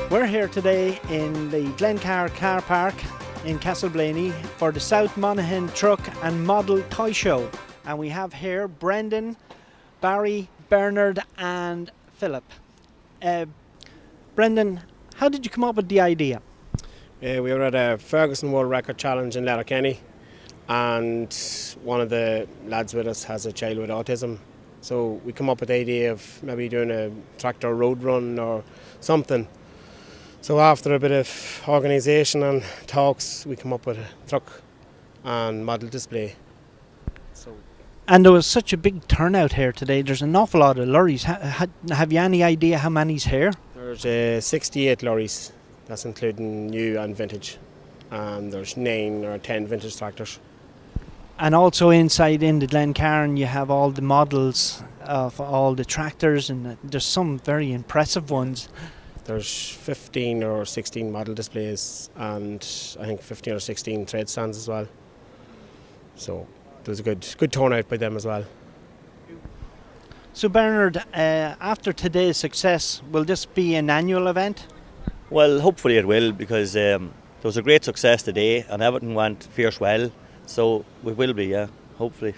We're here today in the Glencar car park in Castleblayney for the South Monaghan Truck and Model Toy Show. And we have here Brendan, Barry, Bernard and Philip. Brendan, how did you come up with the idea? We were at a Ferguson World Record Challenge in Letterkenny, and one of the lads with us has a child with autism. So we come up with the idea of maybe doing a tractor road run or something. So after a bit of organisation and talks, we come up with a truck and model display. And there was such a big turnout here today. There's an awful lot of lorries. Have you any idea how many's here? There's 68 lorries. That's including new and vintage. And there's 9 or 10 vintage tractors. And also inside in the Glencairn you have all the models of all the tractors, and there's some very impressive ones. There's 15 or 16 model displays and I think 15 or 16 trade stands as well. So there's a good turnout by them as well. So Bernard, after today's success, will this be an annual event? Well, hopefully it will, because there was a great success today and everything went fierce well. So we will be, yeah, hopefully.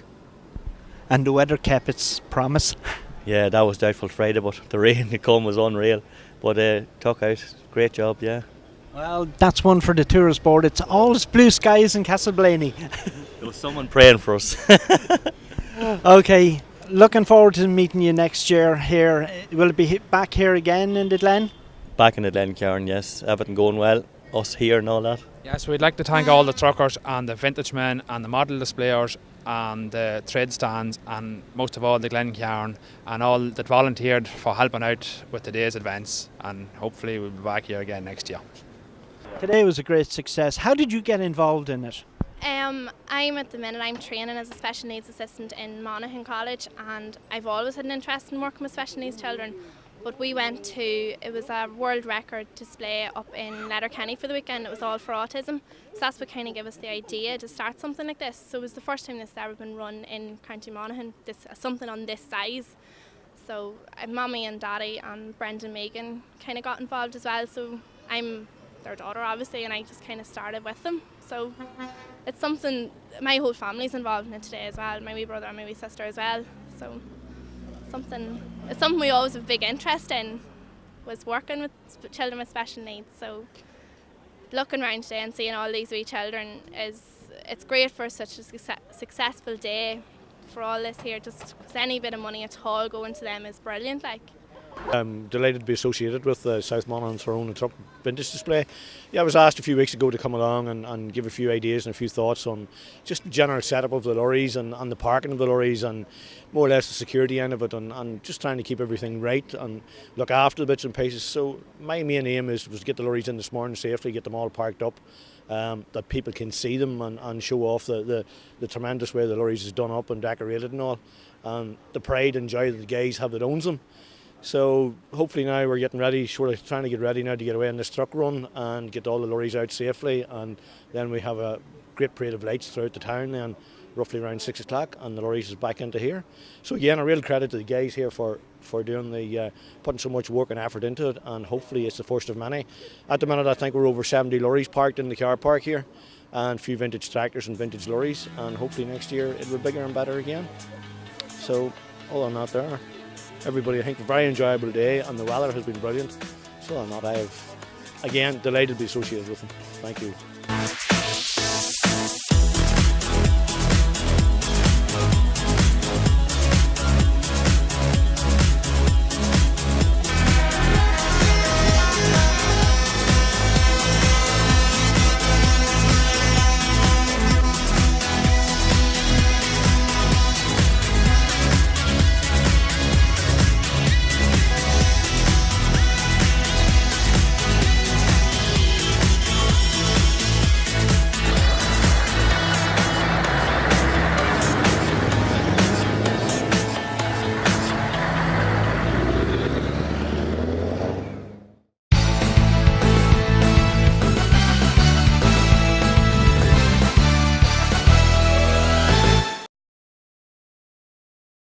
And the weather kept its promise. Yeah, that was doubtful Friday, but the rain to come was unreal. But took out, great job, yeah. Well, that's one for the tourist board. It's always blue skies in Castleblayney. There was someone praying for us. Okay, looking forward to meeting you next year here. Will it be back here again in the Glen? Back in the Glencairn, yes. Everything going well. Us here and all that. Yes, we'd like to thank all the truckers and the vintage men and the model displayers and the trade stands, and most of all the Glencairn and all that volunteered for helping out with today's events, and hopefully we'll be back here again next year. Today was a great success. How did you get involved in it? I'm training as a special needs assistant in Monaghan College, and I've always had an interest in working with special needs children. But we went to, it was a world record display up in Letterkenny for the weekend. It was all for autism. So that's what kind of gave us the idea to start something like this. So it was the first time this had ever been run in County Monaghan, something on this size. So Mommy and Daddy and Brendan Megan kind of got involved as well. So I'm their daughter obviously, and I just kind of started with them. So it's something, my whole family's involved in it today as well, my wee brother and my wee sister as well. So it's something we always have a big interest in, was working with children with special needs. So looking around today and seeing all these wee children, it's great for such a successful day for all this here. Just because any bit of money at all going to them is brilliant. I'm delighted to be associated with the South Monaghan's Throne and Truck Vintage Display. Yeah, I was asked a few weeks ago to come along and give a few ideas and a few thoughts on just the general setup of the lorries and the parking of the lorries, and more or less the security end of it, and just trying to keep everything right and look after the bits and pieces. So my main aim was to get the lorries in this morning safely, get them all parked up, that people can see them and show off the tremendous way the lorries is done up and decorated and all, and the pride and joy that the guys have that owns them. So hopefully now we're getting ready, trying to get ready now to get away on this truck run and get all the lorries out safely, and then we have a great parade of lights throughout the town then roughly around 6 o'clock, and the lorries is back into here. So again, a real credit to the guys here for doing putting so much work and effort into it, and hopefully it's the first of many. At the minute I think we're over 70 lorries parked in the car park here, and a few vintage tractors and vintage lorries, and hopefully next year it will be bigger and better again. So all on that there. Everybody, I think, a very enjoyable day, and the weather has been brilliant. So on that, I have, again, delighted to be associated with them. Thank you.